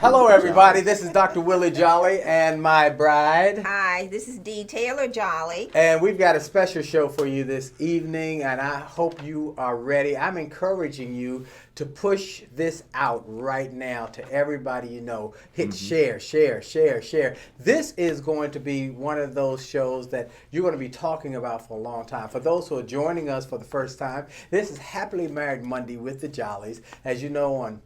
Hello, everybody. This is Dr. Willie Jolley and my bride. Hi, this is Dee Taylor Jolley. And we've got a special show for you this evening, and I hope you are ready. I'm encouraging you to push this out right now to everybody you know. Hit share, share, share, share. This is going to be one of those shows that you're going to be talking about for a long time. For those who are joining us for the first time, this is Happily Married Monday with the Jolleys. As you know, on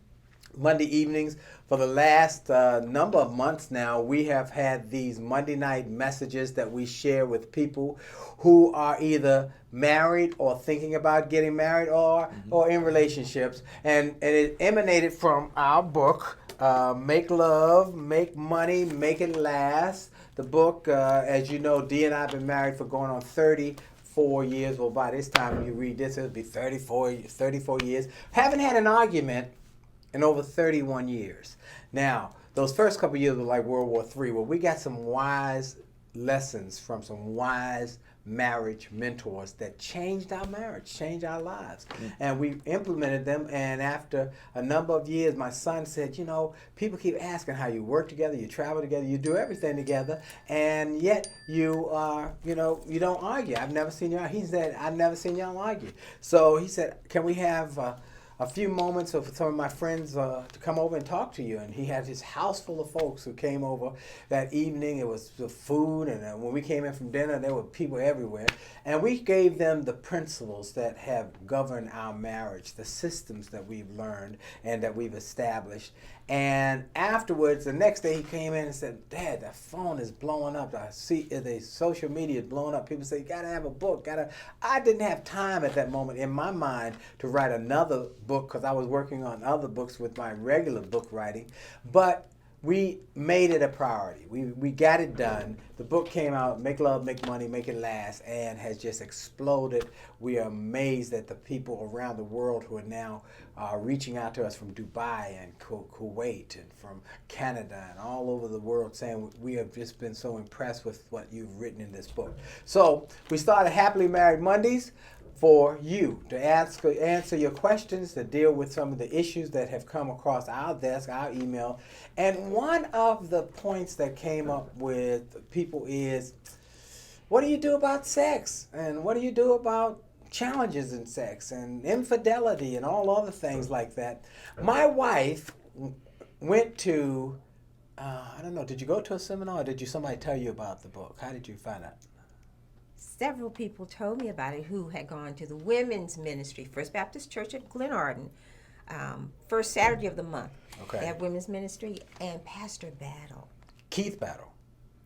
Monday evenings, for the last number of months now, we have had these Monday night messages that we share with people who are either married or thinking about getting married or in relationships. And it emanated from our book, Make Love, Make Money, Make It Last. The book, as you know, Dee and I have been married for going on 34 years. Well, by this time you read this, it'll be 34 years. Haven't had an argument in over 31 years. Now, those first couple of years were like World War III. Well, we got some wise lessons from some wise marriage mentors that changed our marriage, changed our lives. And we implemented them, and after a number of years, my son said, you know, people keep asking how you work together, you travel together, you do everything together, and yet you are, you don't argue. I've never seen you argue. He said, I've never seen y'all argue. So he said, can we have a few moments of some of my friends to come over and talk to you? And he had his house full of folks who came over that evening. It was the food, and when we came in from dinner, there were people everywhere. And we gave them the principles that have governed our marriage, the systems that we've learned and that we've established. And afterwards, the next day, he came in and said, Dad, the phone is blowing up. I see the social media is blowing up. People say, you got to have a book. I didn't have time at that moment in my mind to write another book because I was working on other books with my regular book writing. But we made it a priority. We got it done. The book came out, Make Love, Make Money, Make It Last, and has just exploded. We are amazed at the people around the world who are now reaching out to us from Dubai and Kuwait and from Canada and all over the world saying we have just been so impressed with what you've written in this book. So we started Happily Married Mondays for you to answer your questions, to deal with some of the issues that have come across our desk, our email. And one of the points that came up with people is, what do you do about sex? And what do you do about challenges in sex and infidelity and all other things like that? My wife went to, I don't know, did you go to a seminar or did somebody tell you about the book? How did you find out? Several people told me about it who had gone to the women's ministry, First Baptist Church at Glenarden, first Saturday of the month. Okay. They have women's ministry, and Pastor Battle. Keith Battle.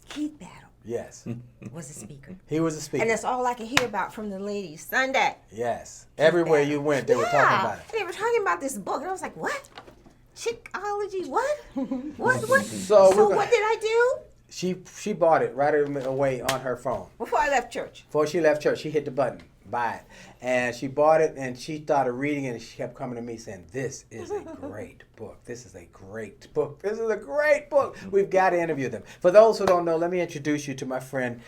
Keith Battle. Yes. Was a speaker. He was a speaker. And that's all I could hear about from the ladies Sunday. Yes. Everywhere you went, they were talking about it. They were talking about this book, and I was like, what? Chickology? What? What? So what did I do? She bought it right away on her phone. Before I left church. Before she left church, she hit the button, buy it. And she bought it, and she started reading it, and she kept coming to me saying, this is a great book. This is a great book. This is a great book. We've got to interview them. For those who don't know, let me introduce you to my friend,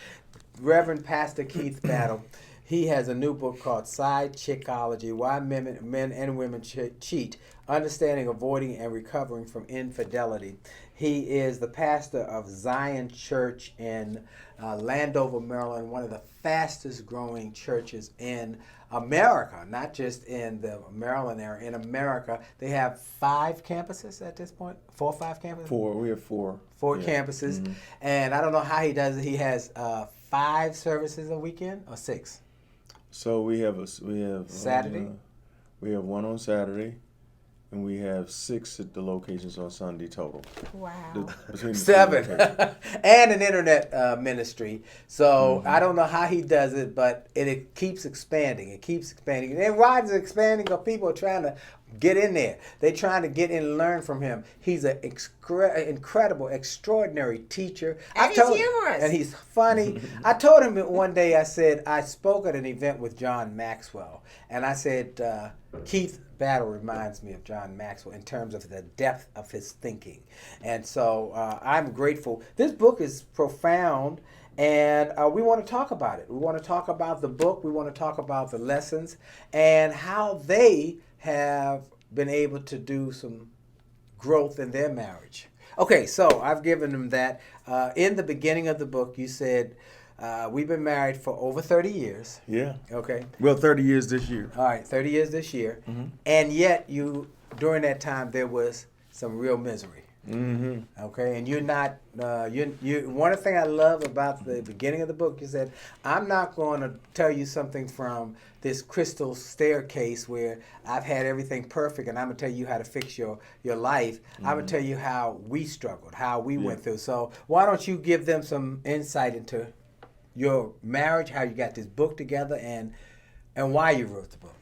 Reverend Pastor Keith Battle. He has a new book called Sidechickology, Why Men and Women Cheat, Understanding, Avoiding, and Recovering from Infidelity. He is the pastor of Zion Church in Landover, Maryland, one of the fastest growing churches in America, not just in the Maryland area, in America. They have 5 campuses at this point, 4 or 5 campuses? 4, we have 4. 4 campuses, and I don't know how he does it. He has 5 services a weekend or 6? So we have Saturday? We have 1 on Saturday, and we have 6 at the locations on Sunday total. Wow. Between the 7. 2 locations. And an internet ministry. So I don't know how he does it, but it keeps expanding. It keeps expanding. And why is it expanding? Because people are trying to get in there. They're trying to get in and learn from him. He's an incredible, extraordinary teacher. And he's humorous. And he's funny. I told him one day, I said, I spoke at an event with John Maxwell. And I said, Keith Battle reminds me of John Maxwell in terms of the depth of his thinking. And so I'm grateful. This book is profound. And we want to talk about it. We want to talk about the book. We want to talk about the lessons and how they have been able to do some growth in their marriage. Okay, so I've given them that. In the beginning of the book, you said we've been married for over 30 years. Yeah. Okay. Well, 30 years this year. All right, 30 years this year. And yet during that time, there was some real misery. Okay, and you're not. One thing I love about the beginning of the book is that I'm not going to tell you something from this crystal staircase where I've had everything perfect, and I'm gonna tell you how to fix your life. I'm gonna tell you how we struggled, how we went through. So why don't you give them some insight into your marriage, how you got this book together, and why you wrote the book.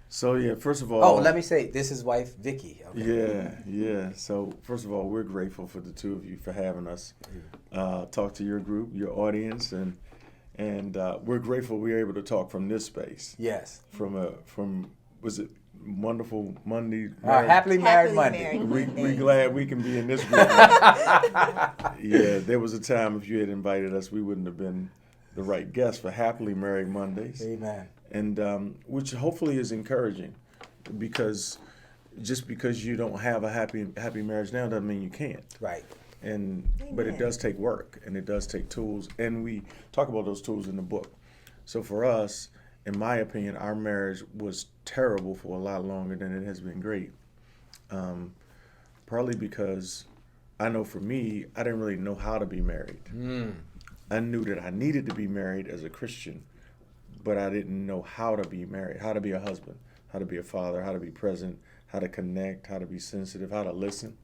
So yeah, first of all. Oh, let me say, this is wife Vicky. Okay. Yeah. So first of all, we're grateful for the two of you for having us talk to your group, your audience, and we're grateful we were able to talk from this space. Yes. From was it Wonderful Monday? Happily Married Monday. We glad we can be in this group. Yeah, there was a time if you had invited us, we wouldn't have been the right guest for Happily Married Mondays. Amen. And which hopefully is encouraging, because just because you don't have a happy marriage now doesn't mean you can't. Right. But it does take work, and it does take tools, and we talk about those tools in the book. So for us, in my opinion, our marriage was terrible for a lot longer than it has been great. Partly because I know for me, I didn't really know how to be married. I knew that I needed to be married as a Christian, but I didn't know how to be married, how to be a husband, how to be a father, how to be present, how to connect, how to be sensitive, how to listen.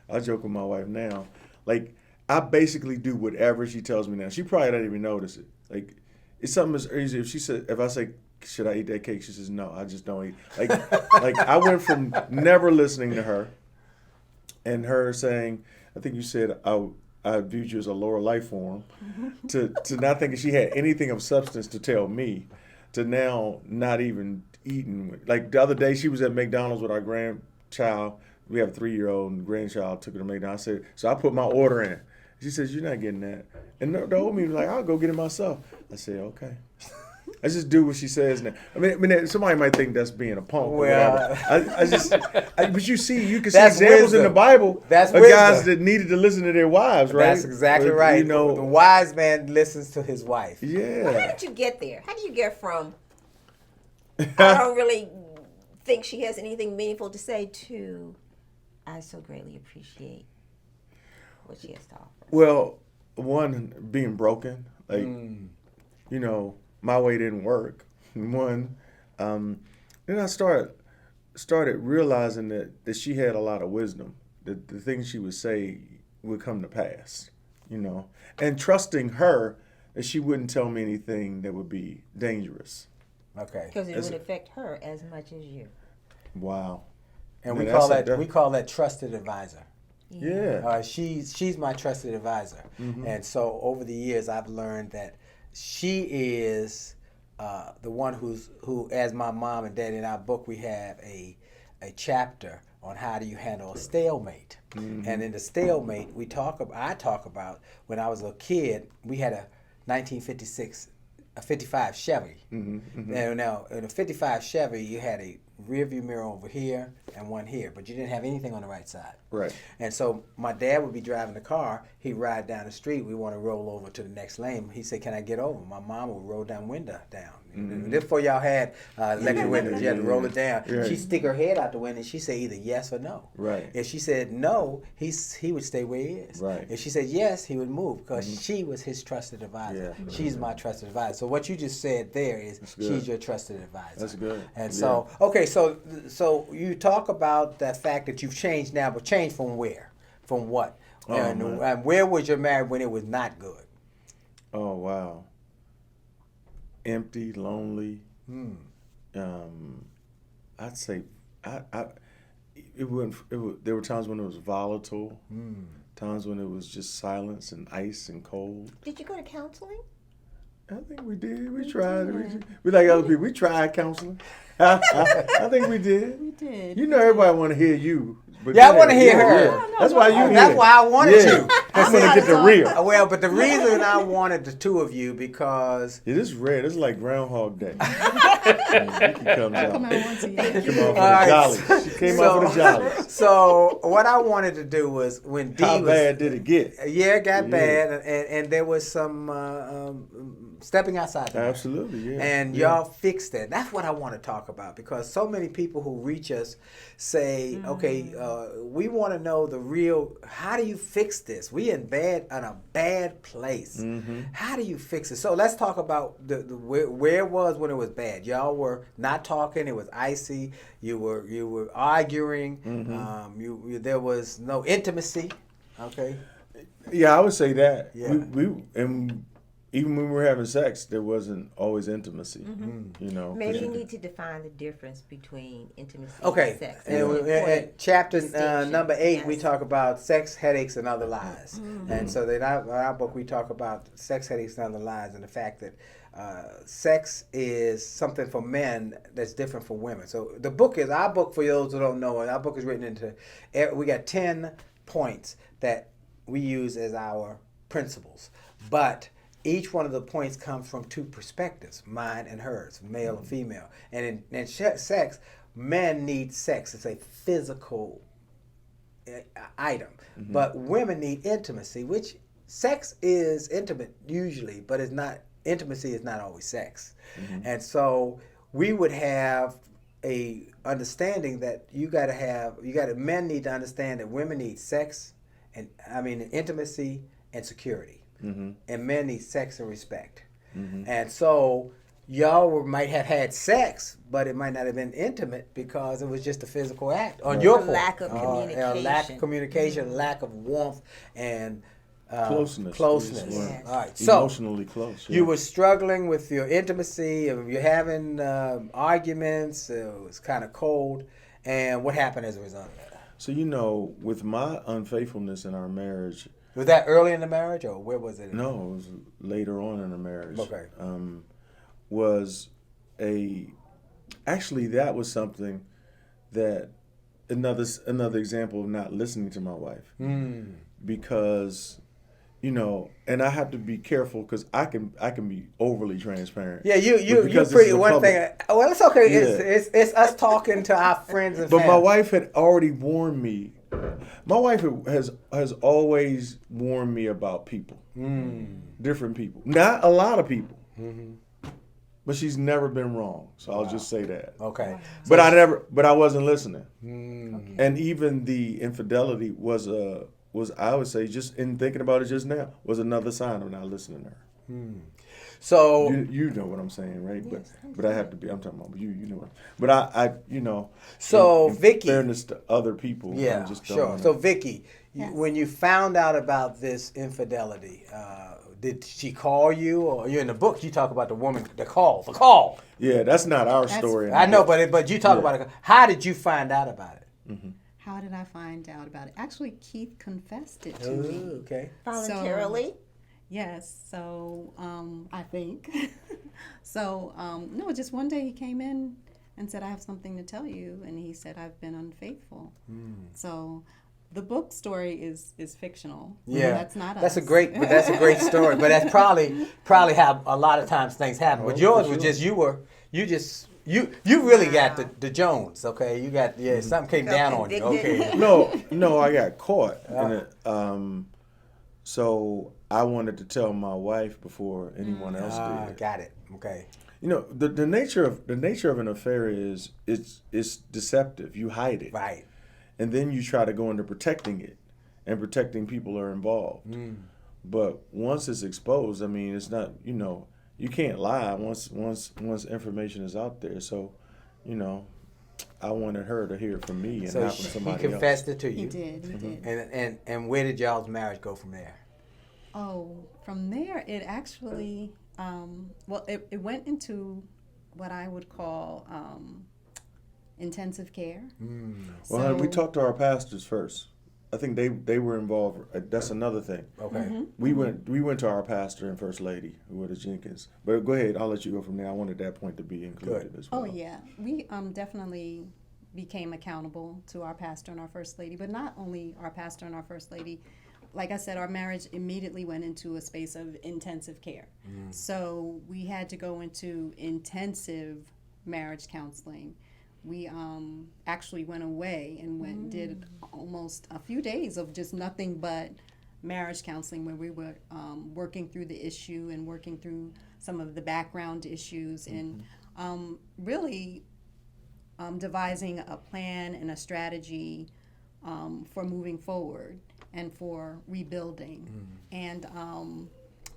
I joke with my wife now, like, I basically do whatever she tells me now. She probably doesn't even notice it. Like, it's something as easy. If I say, should I eat that cake? She says, no, I just don't eat. Like I went from never listening to her and her saying, I think you said, I viewed you as a lower life form, to not thinking she had anything of substance to tell me, to now not even eating. Like the other day, she was at McDonald's with our grandchild. We have a 3-year-old, and the grandchild took her to McDonald's. I said, so I put my order in. She says, you're not getting that. And the old me was like, I'll go get it myself. I said, okay. I just do what she says now. I mean, somebody might think that's being a punk. Well, but you can see That's examples wisdom. in the Bible That's of wisdom. guys that needed to listen to their wives, right? That's exactly right. You know, the wise man listens to his wife. yeah. Well, how did you get there? How do you get from, I don't really think she has anything meaningful to say, to, I so greatly appreciate what she has to offer? Well, one, being broken. Like, you know, my way didn't work. One, then I started realizing that she had a lot of wisdom. That the things she would say would come to pass, you know. And trusting her that she wouldn't tell me anything that would be dangerous. Okay. Because it would affect her as much as you. Wow. And Yeah, we call that trusted advisor. Yeah. She's my trusted advisor. And so over the years, I've learned that she is the one who, as my mom and dad, in our book, we have a chapter on how do you handle a stalemate. And in the stalemate, I talk about when I was a kid, we had a 55 Chevy. Now, in a 55 Chevy, you had a rear view mirror over here and one here, but you didn't have anything on the right side. Right. And so my dad would be driving the car. He'd ride down the street. We want to roll over to the next lane. He said, can I get over? My mom would roll down window down. This before y'all had electric windows. You had to roll it down. Right. She'd stick her head out the window and she'd say either yes or no. Right. If she said no, he would stay where he is. Right. If she said yes, he would move because she was his trusted advisor. Yeah. She's my trusted advisor. So what you just said there is she's your trusted advisor. That's good. And so, okay, so you talk about the fact that you've changed now, but changed from where? From what? And where was your marriage when it was not good? Oh, wow. Empty, lonely. I'd say there were times when it was volatile, times when it was just silence and ice and cold. Did you go to counseling? I think we did. We tried. We like other people. We tried counseling. I think we did. We did. You know, everybody want to hear you. But Yeah, I want to hear her. Yeah. That's why you here. That's why I wanted you. I'm gonna get the real. Well, but the reason I wanted the two of you because It is rare. It's like Groundhog Day. Vicky comes out. Come out once a year. She came out for All right. the Jollies. She came out for the Jollies. So what I wanted to do was when D How was bad did it get? yeah, it got Yeah. bad, and there was some stepping outside the marriage. Absolutely, yeah. And Yeah. y'all fixed that. That's what I want to talk about because so many people who reach us say, okay, we want to know the real, how do you fix this? We in a bad place. How do you fix it? So let's talk about the where it was when it was bad. Y'all were not talking. It was icy. You were arguing. There was no intimacy. Okay. Yeah, I would say that. Yeah. We and even when we were having sex, there wasn't always intimacy. You know. Maybe you need to define the difference between intimacy Okay, and sex. and That's an important chapter distinction. number 8, we Yes. talk about sex, headaches, and other lies. And so in our book, we talk about sex, headaches, and other lies, and the fact that sex is something for men that's different for women. So the book is, our book, for those who don't know, our book is written into, we got 10 points that we use as our principles. But each one of the points comes from two perspectives, mine and hers, male and female. And in sex, men need sex. It's a physical item. But women need intimacy, which sex is intimate usually, but it's not, intimacy is not always sex. And so we would have a understanding that men need to understand that women need sex, and intimacy and security. And men need sex and respect. And so y'all might have had sex, but it might not have been intimate because it was just a physical act on your part. Lack of communication. Lack of communication, lack of warmth, and Closeness. Closeness. We were All right. So emotionally close. Yeah. you were struggling with your intimacy. You're having arguments. It was kind of cold. And what happened as a result of that? So with my unfaithfulness in our marriage. Was that early in the marriage, or where was it? No, it was later on in the marriage. Okay. Actually that was something that another example of not listening to my wife. Because and I have to be careful because I can be overly transparent. Yeah, you're because pretty. this is One public. thing. Well, it's okay. Yeah. It's us talking to our friends and But family. my wife had already warned me. My wife has always warned me about people, different people, not a lot of people, but she's never been wrong. So I'll just say that. Okay. But I wasn't listening, and even the infidelity was I would say, just in thinking about it just now, was another sign of not listening to her. So You know what I'm saying, right? But I have to be. I'm talking about you. You know what? But I So, in Vicky- fairness to other people. I yeah, just don't sure. wanna- So Vicky, Yes. when you found out about this infidelity, did she call you, or you in the book you talk about the woman, the call? Yeah, that's not our story. in the I know, book. but you talk Yeah. about it. How did you find out about it? How did I find out about it? Actually, Keith confessed it to me. Ooh, okay. Voluntarily. Yes, so I think. So, no, just one day he came in and said, I have something to tell you. And he said, I've been unfaithful. So the book story is fictional. Yeah, That's not us. That's a great story. But that's probably how a lot of times things happen. But yours for was sure. you really got the Jones. Okay, you got something came down on you. convicted. Okay. No, I got caught in it. So I wanted to tell my wife before anyone else did. Got it. Okay. The nature of an affair is it's deceptive. You hide it, Right. and then you try to go into protecting it, and protecting people are involved. But once it's exposed, it's not. You can't lie once information is out there. So, I wanted her to hear it from me and So not from he somebody else. confessed it to you. He did. And where did y'all's marriage go from there? Oh, from there, it actually, it went into what I would call intensive care. Well, we So- talked to our pastors first. I think they were involved. That's another thing. Okay. We went to our pastor and first lady, who were the Jenkins. But go ahead, I'll let you go from there. I wanted that point to be included as well. Oh, yeah. We definitely became accountable to our pastor and our first lady, but not only our pastor and our first lady. like I said, our marriage immediately went into a space of intensive care. So we had to go into intensive marriage counseling. We actually went away and did almost a few days of just nothing but marriage counseling, where we were working through the issue and working through some of the background issues, and really devising a plan and a strategy for moving forward and for rebuilding. And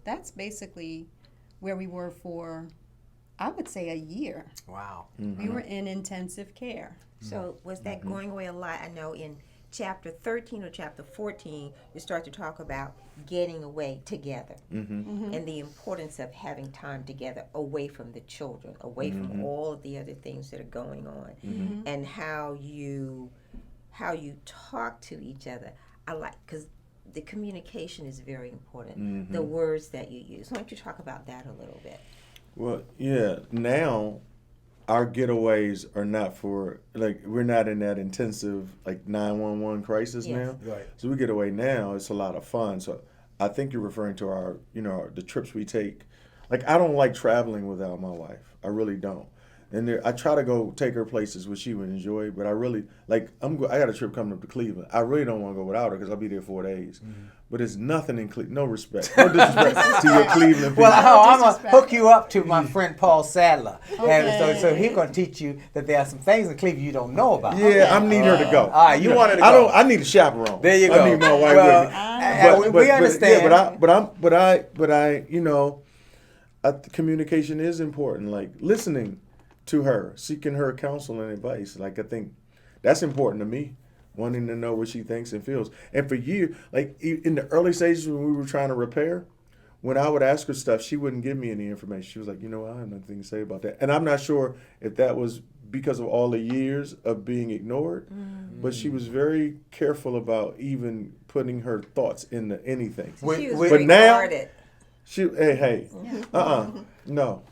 that's basically where we were for, I would say, a year. Wow. We were in intensive care. So was that going away a lot? I know in chapter 13 or chapter 14, you start to talk about getting away together and the importance of having time together away from the children, away from all of the other things that are going on, and how you talk to each other. I like, because the communication is very important, the words that you use. Why don't you talk about that a little bit? Well, yeah, now our getaways are not for, like, we're not in that intensive, like, 911 crisis now. Right. So we get away now, it's a lot of fun. So I think you're referring to our, the trips we take. Like, I don't like traveling without my wife. I really don't. And I try to go take her places which she would enjoy, but I really, like, I got a trip coming up to Cleveland. I really don't want to go without her because I'll be there 4 days. But it's nothing in Cleveland. No respect. No disrespect to your Cleveland people. Well, I'm going to hook you up to my friend Paul Sadler. And so he's going to teach you that there are some things in Cleveland you don't know about. Yeah, I need her to go. All right, you want her to go. I need a chaperone. There you go. I need my wife with me. We understand. Communication is important. Like, listening to her, seeking her counsel and advice. Like, I think that's important to me, wanting to know what she thinks and feels. And for years, like in the early stages when we were trying to repair, when I would ask her stuff, she wouldn't give me any information. She was like, I have nothing to say about that. And I'm not sure if that was because of all the years of being ignored, but she was very careful about even putting her thoughts into anything. She was but very now, guarded. No.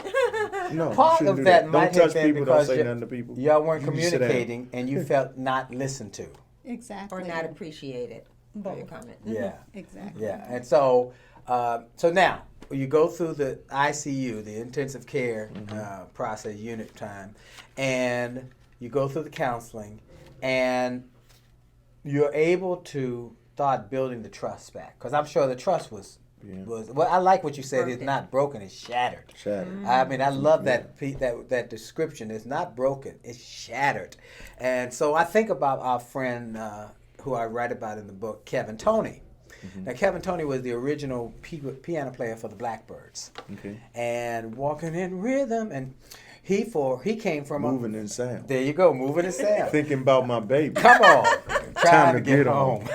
Part of that might don't have touch been people, don't because say nothing to people. y'all weren't You just sit down. communicating and you felt not listened to. Exactly. Or not appreciated for your comment. Yeah. Exactly. Yeah. And so now you go through the ICU, the intensive care process unit time, and you go through the counseling, and you're able to start building the trust back. Because I'm sure the trust was well, I like what you said. It's not broken; it's shattered. I mean, I love that description. It's not broken; it's shattered. And so I think about our friend who I write about in the book, Kevin Toney. Now, Kevin Toney was the original piano player for the Blackbirds, and walking in rhythm, and he came from moving in sound. There you go, moving in sound. Thinking about my baby. Come on, trying to get home.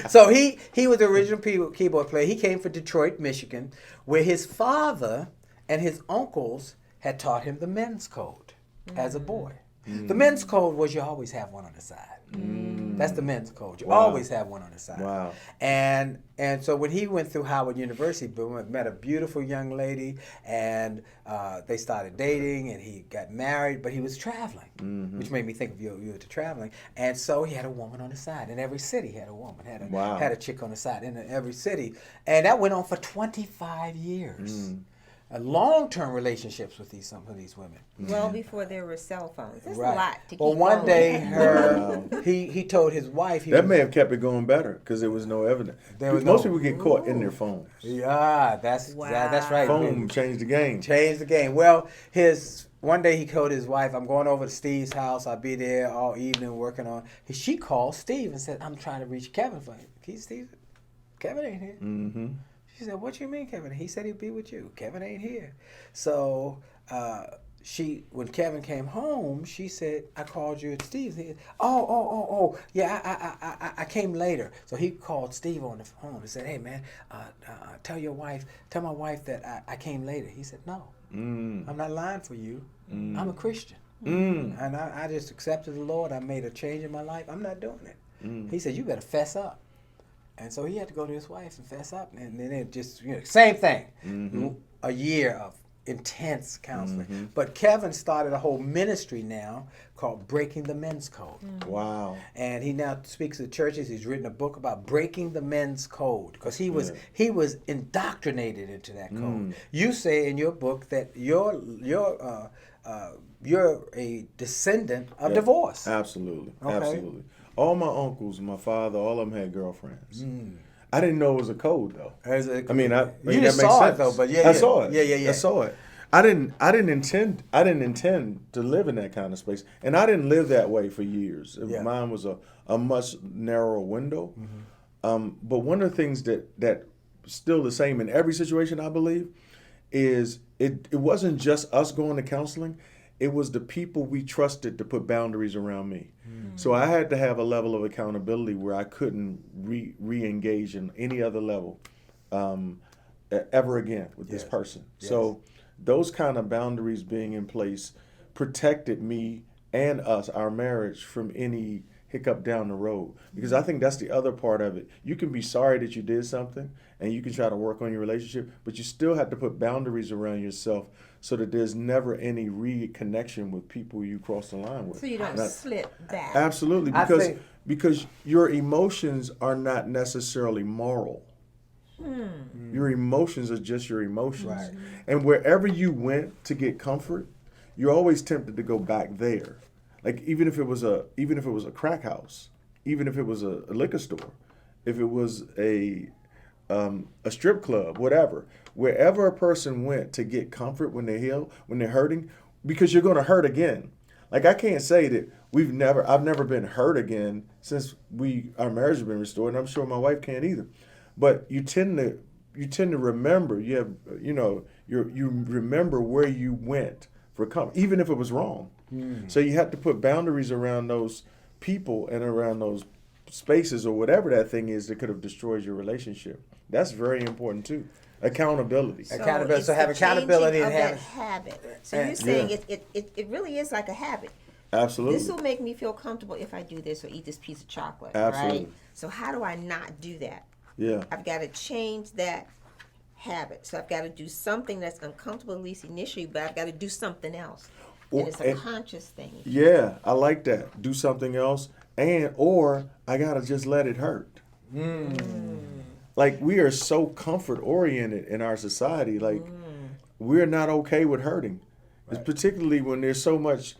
So he was the original keyboard player. He came from Detroit, Michigan, where his father and his uncles had taught him the men's code as a boy. The men's code was you always have one on the side. That's the men's code. You always have one on the side. Wow. And so when he went through Howard University, met a beautiful young lady, and they started dating, and he got married, but he was traveling, which made me think of you to traveling. And so he had a woman on the side. In every city, he had a woman, had a chick on the side in every city. And that went on for 25 years. Long-term relationships with some of these women. Well before there were cell phones. That's a Right. lot to keep Well, one going. day he told his wife That may have kept it going better because there was no evidence. Most people get caught in their phones. Yeah, that's right. Phone changed the game. Changed the game. Well, one day he told his wife, "I'm going over to Steve's house. I'll be there all evening working on." She called Steve and said, "I'm trying to reach Kevin for him." Steve, Kevin ain't here. She said, "What you mean, Kevin?" He said he'd be with you. Kevin ain't here. So when Kevin came home, she said, "I called you at Steve's." He said, oh, yeah, I came later. So he called Steve on the phone and said, "Hey, man, tell my wife that I came later." He said, "No, I'm not lying for you. I'm a Christian. And I just accepted the Lord. I made a change in my life. I'm not doing it." He said, "You better fess up." And so he had to go to his wife and fess up. And then it just, same thing. A year of intense counseling. But Kevin started a whole ministry now called Breaking the Men's Code. Wow. And he now speaks to churches. He's written a book about breaking the men's code because he was indoctrinated into that code. You say in your book that you're a descendant of divorce. Absolutely. Okay. Absolutely. All my uncles, my father, all of them had girlfriends. I didn't know it was a code though. I mean, you that just makes saw sense. it though, but I saw it. Yeah. I saw it. I didn't intend to live in that kind of space, and I didn't live that way for years. Yeah. Mine was a much narrower window. But one of the things that still the same in every situation, I believe, is it wasn't just us going to counseling. It was the people we trusted to put boundaries around me. So I had to have a level of accountability where I couldn't re-engage in any other level ever again with this person. So those kind of boundaries being in place protected me and us, our marriage, from any hiccup down the road. Because I think that's the other part of it. You can be sorry that you did something and you can try to work on your relationship, but you still have to put boundaries around yourself so that there's never any reconnection with people you cross the line with. So you don't slip back. Absolutely, because your emotions are not necessarily moral. Your emotions are just your emotions. Right. And wherever you went to get comfort, you're always tempted to go back there. Like even if it was a crack house, even if it was a liquor store, if it was a strip club, whatever. Wherever a person went to get comfort when they heal, when they're hurting, because you're going to hurt again. Like I can't say that I've never been hurt again since our marriage has been restored, and I'm sure my wife can't either. But you tend to remember. You remember where you went for comfort, even if it was wrong. So you have to put boundaries around those people and around those spaces or whatever that thing is that could have destroyed your relationship. That's very important too. Accountability. So Accountability. it's So have the accountability changing and of have that habit. So you're saying it really is like a habit. Absolutely. This will make me feel comfortable if I do this or eat this piece of chocolate. Absolutely. Right? So how do I not do that? Yeah. I've got to change that habit. So I've got to do something that's uncomfortable, at least initially, but I've got to do something else. And it's a conscious thing. Yeah, I like that. Do something else, or I gotta just let it hurt. Like we are so comfort oriented in our society. Like we're not okay with hurting. Right. It's particularly when there's so much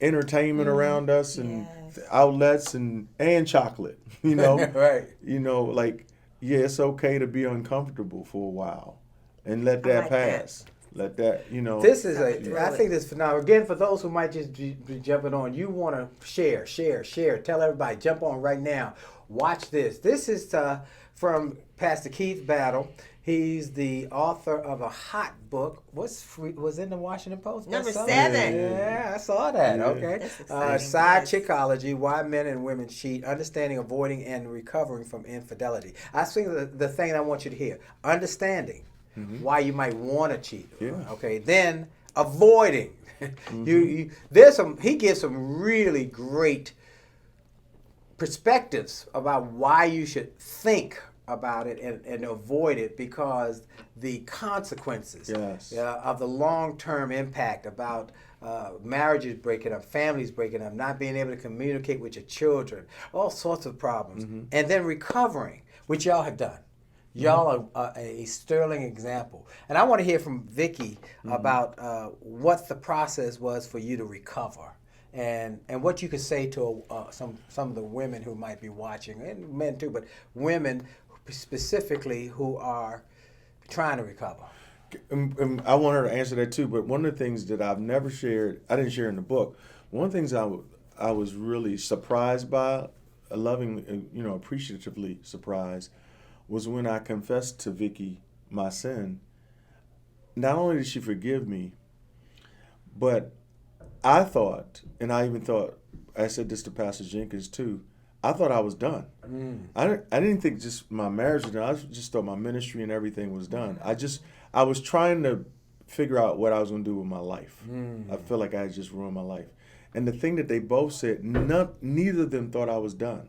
entertainment around us and outlets and chocolate. You know, right? You know, like it's okay to be uncomfortable for a while and let that pass. Let that, This is I think this phenomenal. Again, for those who might just be jumping on, you want to share. Tell everybody, jump on right now. Watch this. This is from Pastor Keith Battle. He's the author of a hot book. Was in the Washington Post? Number 7. Yeah, I saw that. Yeah. Okay. Sidechickology, Why Men and Women Cheat, Understanding, Avoiding, and Recovering from Infidelity. I think the thing I want you to hear, understanding. Why you might want to cheat. Yeah. Okay. Then avoiding. He gives some really great perspectives about why you should think about it and avoid it, because the consequences of the long-term impact about marriages breaking up, families breaking up, not being able to communicate with your children, all sorts of problems. And then recovering, which y'all have done. Y'all are a sterling example. And I want to hear from Vicki about what the process was for you to recover, and what you could say to some of the women who might be watching, and men too, but women specifically who are trying to recover. And I want her to answer that too, but one of the things that I've never shared, I didn't share in the book, one of the things I was really surprised by, appreciatively surprised, was when I confessed to Vicki my sin. Not only did she forgive me, but I thought, and I even thought, I said this to Pastor Jenkins too, I thought I was done. I didn't think just my marriage was done. I just thought my ministry and everything was done. I was trying to figure out what I was going to do with my life. I felt like I had just ruined my life. And the thing that they both said, neither of them thought I was done.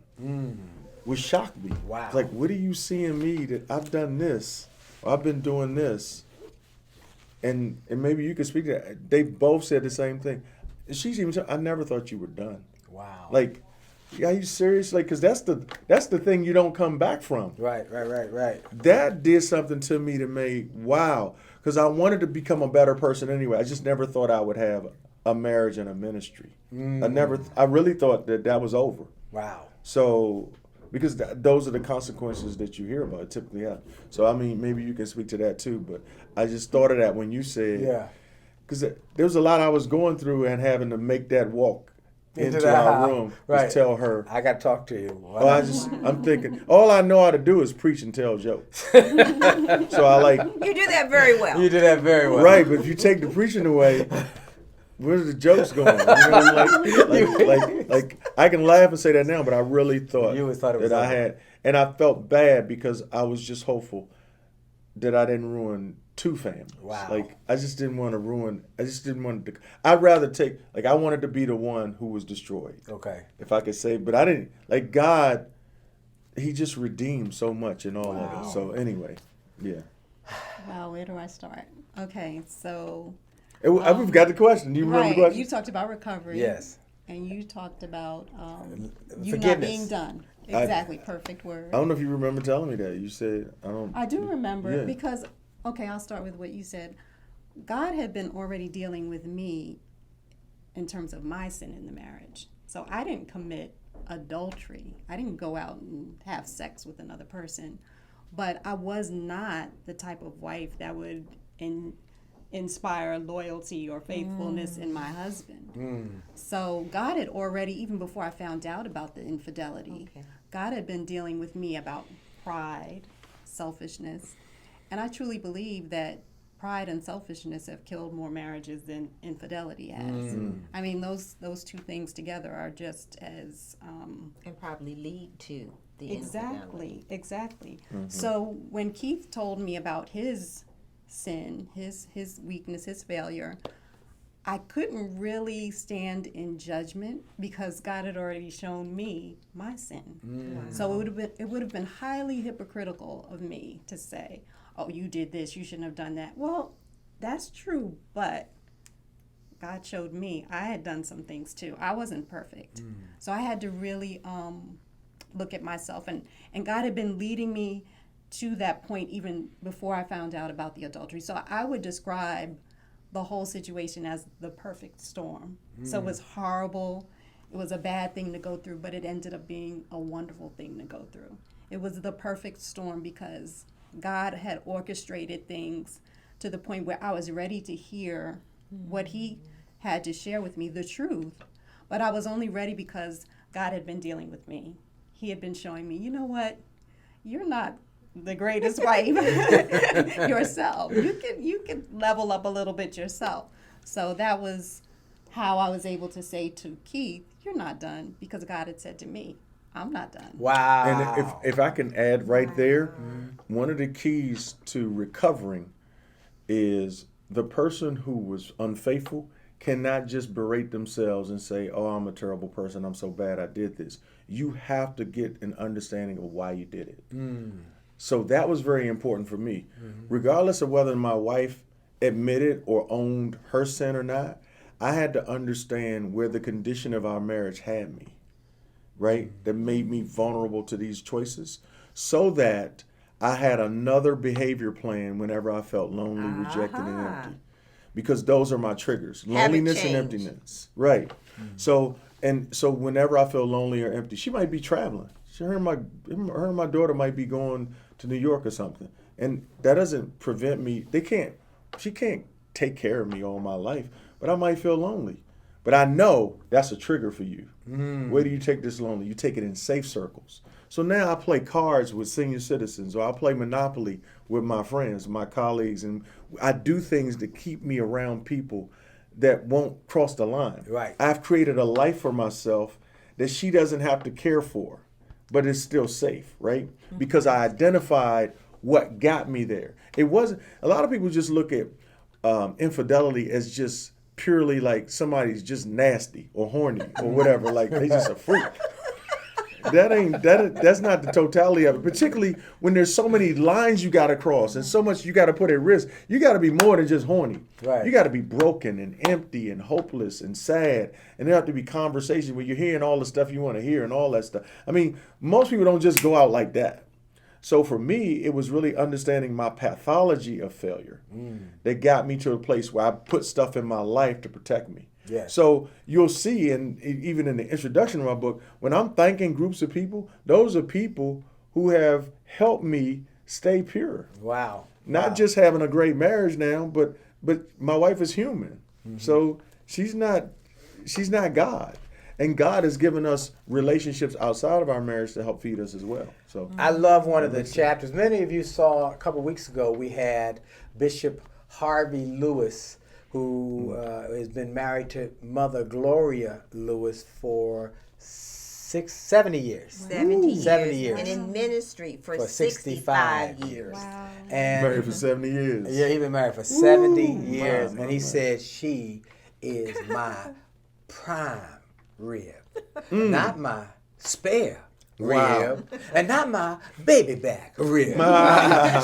Which shocked me. Wow. It's like, what do you see in me that I've done this, or I've been doing this, and maybe you could speak to that. They both said the same thing. She's even said, I never thought you were done. Wow. Like, are you serious? Like, because that's the thing you don't come back from. Right. That did something to me to make, wow. Because I wanted to become a better person anyway. I just never thought I would have a marriage and a ministry. I really thought that was over. Wow. So, because those are the consequences that you hear about typically happen. So, I mean, maybe you can speak to that too. But I just thought of that when you said, Yeah. because there was a lot I was going through and having to make that walk into the our house. room. Right. Just tell her. I got to talk to you. Oh, I'm thinking, all I know how to do is preach and tell jokes. So I like. You do that very well. You did that very well. Right, but if you take the preaching away, where's the jokes going? You know, like I can laugh and say that now, but I really thought, You always thought it was that I over. had, and I felt bad because I was just hopeful that I didn't ruin two families. Wow. Like I just didn't want to ruin. I just didn't want to. I'd rather take. Like I wanted to be the one who was destroyed. Okay. If I could say, but I didn't. Like God, He just redeemed so much in all of Wow. it. So anyway, yeah. Wow, where do I start? Okay, so I forgot the question. Do you remember right, the question? you talked about recovery. Yes. And you talked about you not Forgiveness. being done. Exactly, perfect word. I don't know if you remember telling me that. You said I don't. I do remember Yeah. because, okay, I'll start with what you said. God had been already dealing with me in terms of my sin in the marriage. So I didn't commit adultery. I didn't go out and have sex with another person. But I was not the type of wife that would inspire loyalty or faithfulness in my husband. So God had already, even before I found out about the infidelity, God had been dealing with me about pride, selfishness. And I truly believe that pride and selfishness have killed more marriages than infidelity has. I mean, those two things together are just as And probably lead to the infidelity. exactly. So when Keith told me about his sin, his weakness, his failure, I couldn't really stand in judgment because God had already shown me my sin. So it would have been highly hypocritical of me to say, "Oh, you did this, you shouldn't have done that." Well, that's true, but God showed me I had done some things too. I wasn't perfect. So I had to really look at myself, and God had been leading me to that point even before I found out about the adultery. So I would describe the whole situation as the perfect storm. So it was horrible. It was a bad thing to go through, but it ended up being a wonderful thing to go through. It was the perfect storm because God had orchestrated things to the point where I was ready to hear what He had to share with me, the truth. But I was only ready because God had been dealing with me. He had been showing me, you know what? You're not the greatest wife yourself. You can level up a little bit yourself. So that was how I was able to say to Keith, "You're not done," because God had said to me, "I'm not done." Wow. And if I can add right there, one of the keys to recovering is the person who was unfaithful cannot just berate themselves and say, "Oh, I'm a terrible person. I'm so bad I did this." You have to get an understanding of why you did it. So that was very important for me. Regardless of whether my wife admitted or owned her sin or not, I had to understand where the condition of our marriage had me, right? That made me vulnerable to these choices so that I had another behavior plan whenever I felt lonely, rejected, and empty. Because those are my triggers, loneliness and change. emptiness. Right. So whenever I feel lonely or empty, she might be traveling. Her and my daughter might be going to New York or something. And that doesn't prevent me. She can't take care of me all my life, but I might feel lonely. But I know that's a trigger for you. Where do you take this lonely? You take it in safe circles. So now I play cards with senior citizens, or I play Monopoly with my friends, my colleagues, and I do things to keep me around people that won't cross the line. Right. I've created a life for myself that she doesn't have to care for, but it's still safe, right? Because I identified what got me there. It wasn't, a lot of people just look at infidelity as just purely like somebody's just nasty or horny or whatever, like they just a freak. That's not the totality of it. Particularly when there's so many lines you got to cross and so much you got to put at risk. You got to be more than just horny. Right. You got to be broken and empty and hopeless and sad. And there have to be conversations where you're hearing all the stuff you want to hear and all that stuff. I mean, most people don't just go out like that. So for me, it was really understanding my pathology of failure that got me to a place where I put stuff in my life to protect me. Yeah. So you'll see, and even in the introduction of my book, when I'm thanking groups of people, those are people who have helped me stay pure. Wow. Not just having a great marriage now, but my wife is human. So she's not God. And God has given us relationships outside of our marriage to help feed us as well. So I love one of the chapters. Many of you saw a couple weeks ago, we had Bishop Harvey Lewis, who has been married to Mother Gloria Lewis for 70 years. 70 years. And in ministry for 65 years. Wow. And married for 70 years. yeah, he's been married for 70 years. My, and he my. said, she is my prime rib. Not my spare Wow. rib. And not my baby back rib.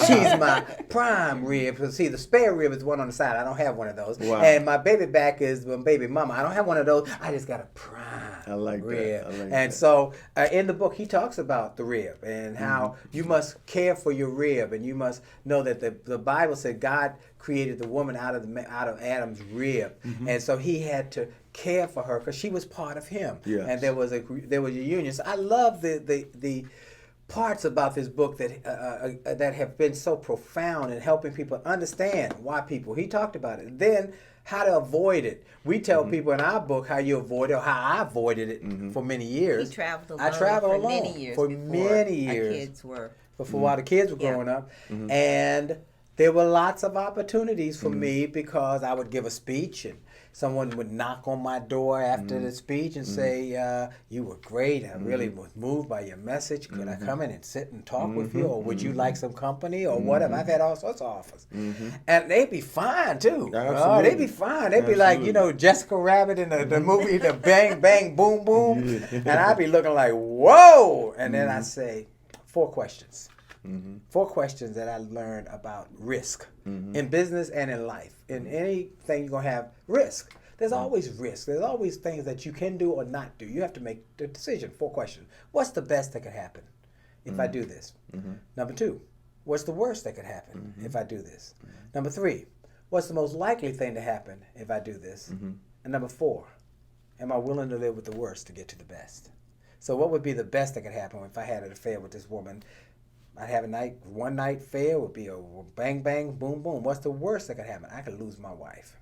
She's my prime rib. See, the spare rib is one on the side. I don't have one of those. Wow. And my baby back is my baby mama. I don't have one of those. I just got a prime I like that. rib. I like and that. so in the book, he talks about the rib and how you must care for your rib, and you must know that the Bible said God created the woman out of Adam's rib, and so he had to care for her because she was part of him. Yes. And there was a union. So I love the parts about this book that have been so profound in helping people understand why people. He talked about it. And then how to avoid it. We tell people in our book how you avoid it, or how I avoided it for many years. He traveled alone. I traveled for alone many years. for before many years. Our kids were. Before while the kids were Yeah. growing up. And there were lots of opportunities for me because I would give a speech and someone would knock on my door after the speech and say, you were great. I really was moved by your message. Could I come in and sit and talk with you? Or would you like some company or whatever? I've had all sorts of offers. And they'd be fine too. Absolutely. They'd be fine. They'd be like, Jessica Rabbit in the movie, the Bang, Bang, Boom, Boom. And I'd be looking like, whoa. And then I'd say, 4 questions. 4 questions that I learned about risk in business and in life. In anything you're going to have risk. There's always risk. There's always things that you can do or not do. You have to make the decision. 4 questions. What's the best that could happen if I do this? Number 2, what's the worst that could happen if I do this? Number 3, what's the most likely thing to happen if I do this? And number 4, am I willing to live with the worst to get to the best? So what would be the best that could happen if I had an affair with this woman? I'd have one night affair would be a bang, bang, boom, boom. What's the worst that could happen? I could lose my wife.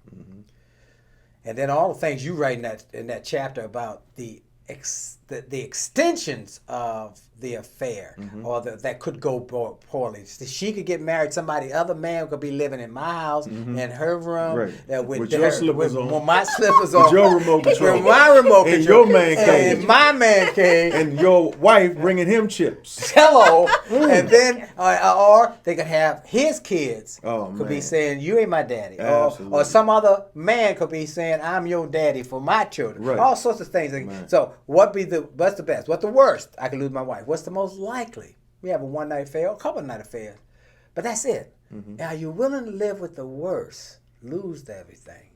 And then all the things you write in that chapter about the extensions of the affair, or that could go poorly. She could get married. Other man could be living in my house, in her room, with your slippers on. With my slippers on. With your remote control. With my remote And control. your man cave. And my man cave. And your wife bringing him chips. Hello. And then, or they could have his kids could be man. saying, you ain't my daddy. Absolutely. Or some other man could be saying, I'm your daddy for my children. Right. All sorts of things. Right. So what's the best? What's the worst? I could lose my wife. What's the most likely? We have a one-night affair, a couple-night affairs. But that's it. Are you willing to live with the worst, lose everything,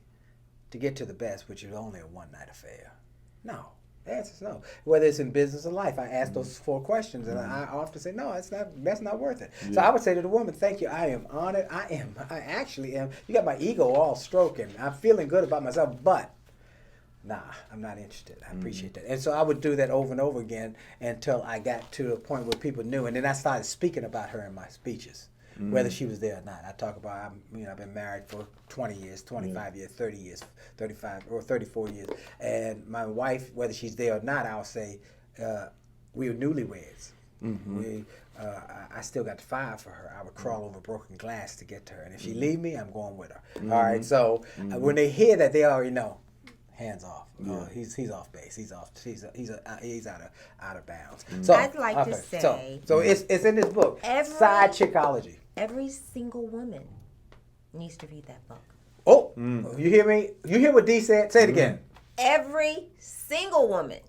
to get to the best, which is only a one-night affair? No. The answer is no. Whether it's in business or life, I ask those 4 questions, and I often say, no, that's not worth it. So I would say to the woman, thank you, I am honored. I actually am. You got my ego all stroking. I'm feeling good about myself, but nah, I'm not interested. I appreciate that. And so I would do that over and over again until I got to the point where people knew. And then I started speaking about her in my speeches, whether she was there or not. I talk about, I've been married for 20 years, 25 years, 30 years, 35 or 34 years. And my wife, whether she's there or not, I'll say, we were newlyweds. I still got the fire for her. I would crawl over broken glass to get to her. And if she leave me, I'm going with her. All right. So when they hear that, they already know. Hands off. He's off base. He's out of bounds. So I'd like to say. So it's in this book. Sidechickology. Every single woman needs to read that book. Oh, you hear me? You hear what D said? Say it again. Every single woman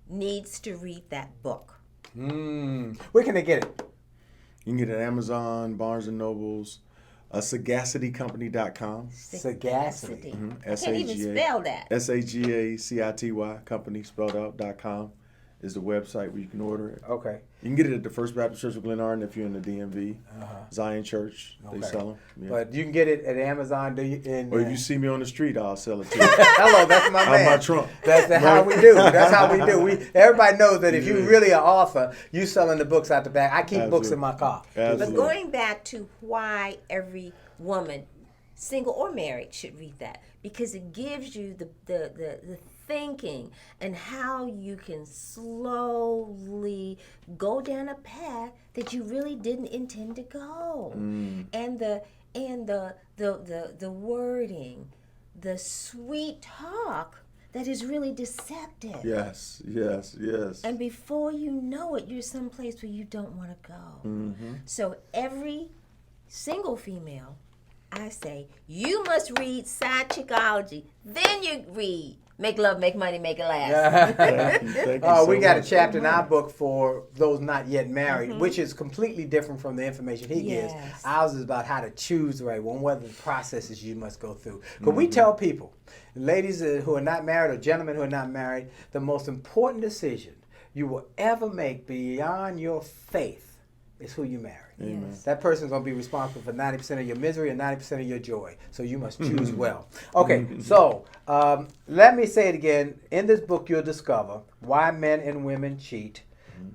needs to read that book? Where can they get it? You can get it at Amazon, Barnes and Nobles, sagacitycompany.com. Sagacity. I can't even spell that. SAGACITY company spelled out .com is the website where you can order it. Okay. You can get it at the First Baptist Church of Glenarden if you're in the DMV. Zion Church, they Okay. sell them. Yeah. But you can get it at Amazon. Do you? Or if you see me on the street, I'll sell it to you. Hello, that's my man. On my trunk. That's how we do. That's how we do. Everybody knows that if you really are author, you selling the books out the back. I keep books in my car. But Absolutely. going back to why every woman, single or married, should read that, because it gives you the thinking and how you can slowly go down a path that you really didn't intend to go, and the wording, the sweet talk that is really deceptive. Yes. And before you know it, you're someplace where you don't want to go. So every single female, I say, you must read Sidechickology. Then you read Make Love, Make Money, Make It Last. Thank you so We got a much. chapter in our book for those not yet married, which is completely different from the information he gives. Yes. Ours is about how to choose the right one, what are the processes you must go through. Because we tell people, ladies who are not married or gentlemen who are not married, the most important decision you will ever make beyond your faith is who you marry. Amen. That person's going to be responsible for 90% of your misery and 90% of your joy. So you must choose well. Okay, so let me say it again. In this book, you'll discover why men and women cheat,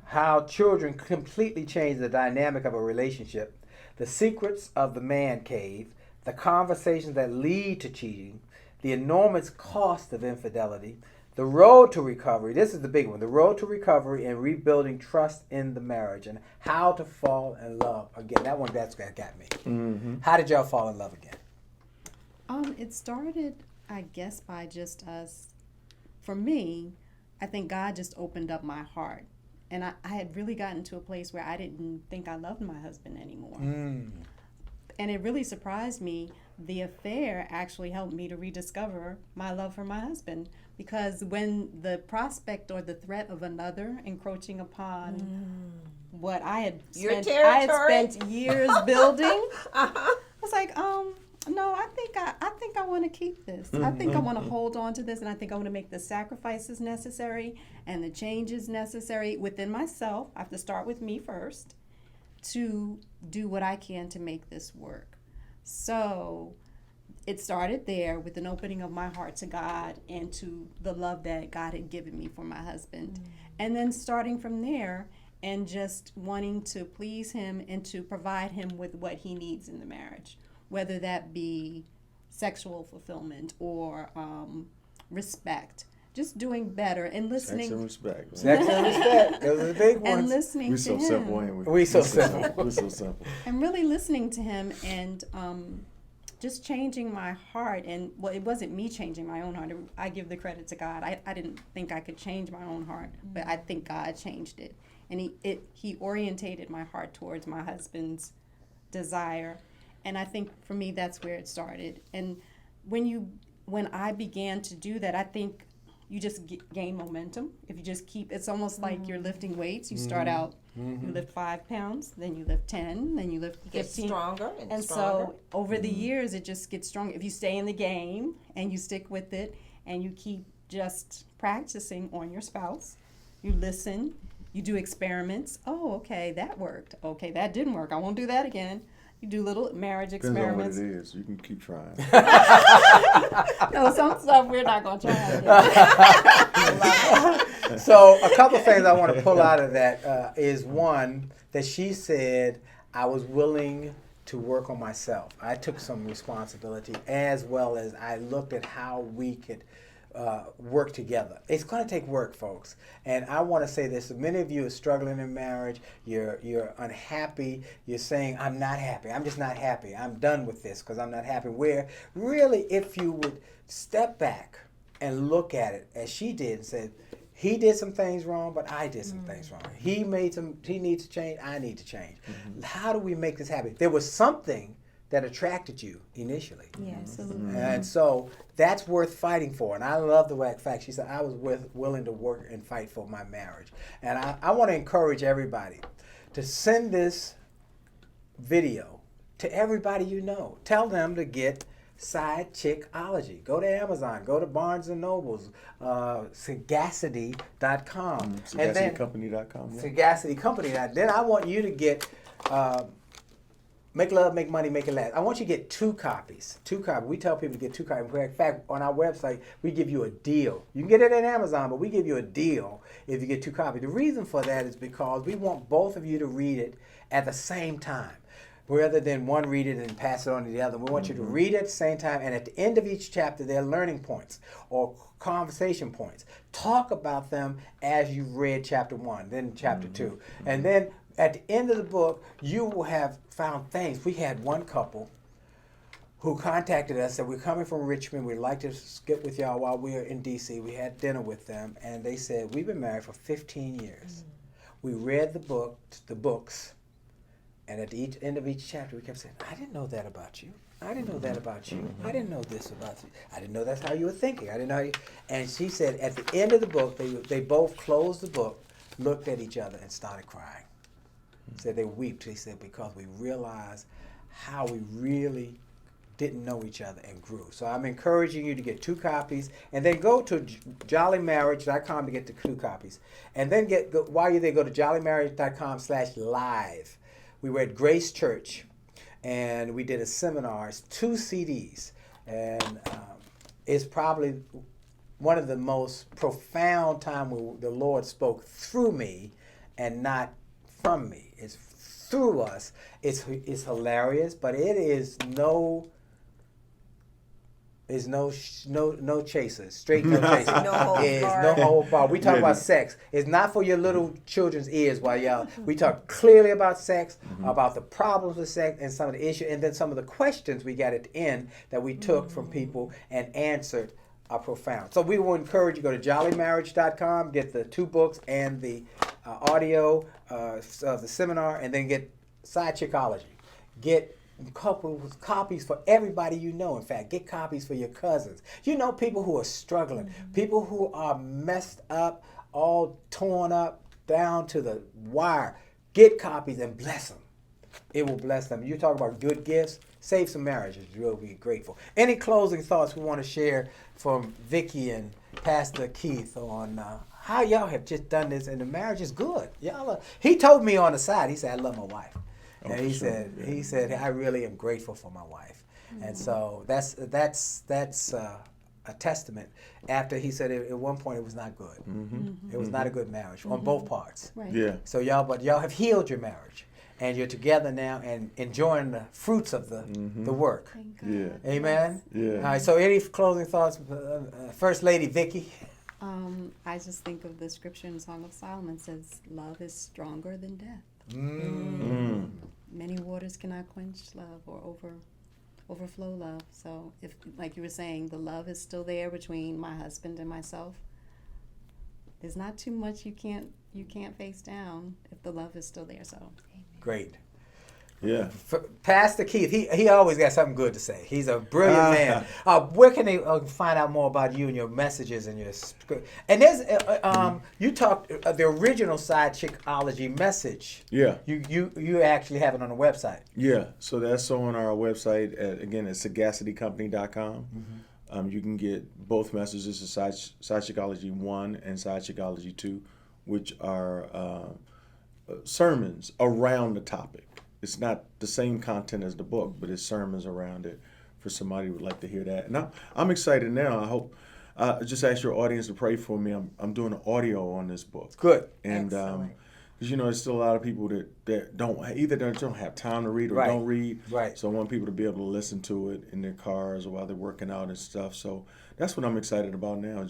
how children completely change the dynamic of a relationship, the secrets of the man cave, the conversations that lead to cheating, the enormous cost of infidelity, the road to recovery. This is the big one. The road to recovery and rebuilding trust in the marriage, and how to fall in love again. That one, that's got me. How did y'all fall in love again? It started, I guess, by just us. For me, I think God just opened up my heart. And I had really gotten to a place where I didn't think I loved my husband anymore. And it really surprised me. The affair actually helped me to rediscover my love for my husband, because when the prospect or the threat of another encroaching upon what I had spent years building, I was like, no, I think I want to keep this. I think I want to hold on to this, and I think I want to make the sacrifices necessary and the changes necessary within myself. I have to start with me first to do what I can to make this work. So it started there with an opening of my heart to God and to the love that God had given me for my husband. And then starting from there and just wanting to please him and to provide him with what he needs in the marriage, whether that be sexual fulfillment or respect. Just doing better and listening. Sex and respect. Sex and respect. Those are the big ones. And listening We're to so him. simple, ain't we? We so simple. We're so simple. And really listening to him and just changing my heart. And well, it wasn't me changing my own heart. I give the credit to God. I didn't think I could change my own heart, but I think God changed it. And he orientated my heart towards my husband's desire. And I think for me, that's where it started. And when I began to do that, I think you just gain momentum. If you just keep, it's almost like you're lifting weights. You start out, you lift 5 pounds, then you lift 10, then you lift 15. Get stronger and stronger. so over the years, it just gets stronger. If you stay in the game and you stick with it and you keep just practicing on your spouse, you listen, you do experiments. Oh, okay, that worked. Okay, that didn't work. I won't do that again. You do little marriage experiments. Depends on what it is. You can keep trying. No, some stuff we're not going to try. So a couple of things I want to pull out of that is one, that she said I was willing to work on myself. I took some responsibility, as well as I looked at how we could work together. It's going to take work, folks. And I want to say this: many of you are struggling in marriage. You're unhappy. You're saying, "I'm not happy. I'm just not happy. I'm done with this because I'm not happy." Where really, if you would step back and look at it as she did and said, he did some things wrong, but I did some things wrong. He needs to change. I need to change. How do we make this happen? There was something that attracted you initially. Yeah, absolutely. Mm-hmm. And so that's worth fighting for. And I love the fact she said, I was willing to work and fight for my marriage. And I want to encourage everybody to send this video to everybody you know. Tell them to get Sidechickology. Go to Amazon. Go to Barnes & Noble's, Sagacity.com. SagacityCompany.com. Yeah. Sagacity Company. Then I want you to get Make Love, Make Money, Make It Last. I want you to get 2 copies. 2 copies. We tell people to get 2 copies. In fact, on our website, we give you a deal. You can get it at Amazon, but we give you a deal if you get 2 copies. The reason for that is because we want both of you to read it at the same time. Rather than one read it and pass it on to the other. We want you to read it at the same time, and at the end of each chapter, there are learning points or conversation points. Talk about them as you read chapter 1, then chapter 2. And then at the end of the book, you will have found things. We had one couple who contacted us, said, we're coming from Richmond. We'd like to skip with y'all while we're in D.C. We had dinner with them, and they said, we've been married for 15 years. We read the books, and at the end of each chapter, we kept saying, I didn't know that about you. I didn't know that about you. I didn't know this about you. I didn't know that's how you were thinking. I didn't know how you... And she said at the end of the book, they both closed the book, looked at each other, and started crying. Said they wept. They said because we realized how we really didn't know each other and grew. So I'm encouraging you to get 2 copies, and then go to jollymarriage.com to get the 2 copies. And then while you're there, go to jollymarriage.com/live. We were at Grace Church, and we did a seminar. It's 2 CDs, and it's probably one of the most profound times where the Lord spoke through me and not from me. It's through us. It's hilarious, but it is no chasers. Straight no chasers. No holds It's barred. no hold bar. We talk about sex. It's not for your little children's ears while y'all. We talk clearly about sex, about the problems with sex, and some of the issues, and then some of the questions we got at the end that we took from people and answered are profound. So we will encourage you to go to jollymarriage.com, get the 2 books and the audio of the seminar, and then get Sidechickology. Get copies for everybody you know. In fact, get copies for your cousins. You know, people who are struggling, people who are messed up, all torn up down to the wire. Get copies and bless them. It will bless them. You talk about good gifts, save some marriages. We'll be grateful. Any closing thoughts we want to share from Vicki and Pastor Keith on how y'all have just done this, and the marriage is good. He told me on the side, he said, I love my wife. And he said, I really am grateful for my wife. And so that's a testament. After he said at one point it was not good. It was not a good marriage on both parts. Right. Yeah. So y'all have healed your marriage, and you're together now and enjoying the fruits of the work. Thank God. Yeah. Amen. Yeah. All right. So any closing thoughts, First Lady Vicki? I just think of the scripture in Song of Solomon says, love is stronger than death. Many waters cannot quench love or overflow love. So if, like you were saying, the love is still there between my husband and myself, there's not too much you can't face down if the love is still there. So Great. Yeah. Pastor Keith, he always got something good to say. He's a brilliant man. Where can they find out more about you and your messages and your script? And there's you talked the original Sidechickology message. Yeah. You actually have it on the website. Yeah. So that's on our website again at sagacitycompany.com. You can get both messages, Sidechickology 1 and Sidechickology 2, which are sermons around the topic. It's not the same content as the book, but it's sermons around it for somebody who would like to hear that. And I'm excited now. I hope, just ask your audience to pray for me. I'm doing an audio on this book. Good. And because there's still a lot of people that don't have time to read or Right. don't read. Right. So I want people to be able to listen to it in their cars or while they're working out and stuff. So that's what I'm excited about now.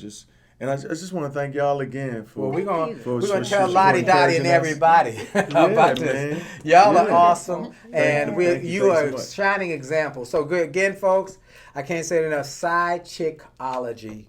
And I just want to thank y'all again for. Well, we're gonna for tell Lottie Dottie and everybody about this. man. Y'all are Yeah. awesome, and Thank you. you are Thanks so much. shining examples. So good again, folks. I can't say it enough. Sidechickology,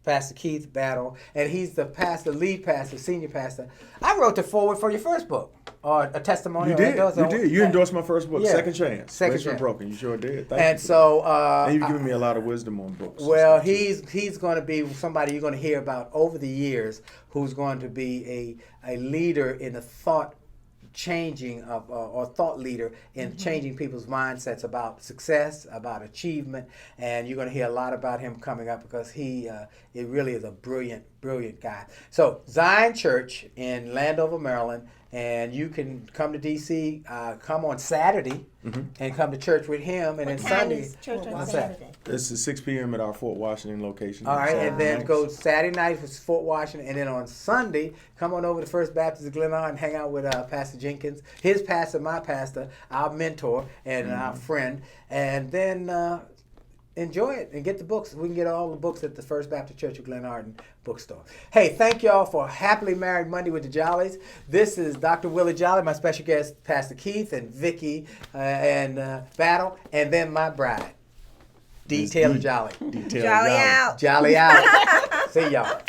Pastor Keith Battle, and he's the pastor, lead pastor, senior pastor. I wrote the foreword for your first book. or a testimony. You or did. endorsement. You did. You endorsed my first book, Yeah. Second Chance. Second Race for Chance. Broken. You sure did. Thank you. And for so, that. And you've given me a lot of wisdom on books. and well, stuff, too. he's going to be somebody you're going to hear about over the years, who's going to be a leader in the thought changing of or thought leader in changing people's mindsets about success, about achievement, and you're going to hear a lot about him coming up because it really is a brilliant guy. So Zion Church in Landover, Maryland, and you can come to DC, come on Saturday and come to church with him, and then What time Sunday. is church on What's Saturday? that? This is 6 p.m. at our Fort Washington location. All right, and then Nice. go Saturday night for Fort Washington, and then on Sunday, come on over to First Baptist of Glenard and hang out with Pastor Jenkins, his pastor, my pastor, our mentor, and our friend, and then enjoy it and get the books. We can get all the books at the First Baptist Church of Glenarden bookstore. Hey, thank y'all for Happily Married Monday with the Jolleys. This is Dr. Willie Jolley, my special guest, Pastor Keith and Vicky and Battle, and then my bride, D. Taylor Jolley. Detail Jolly out. Jolly out. See y'all.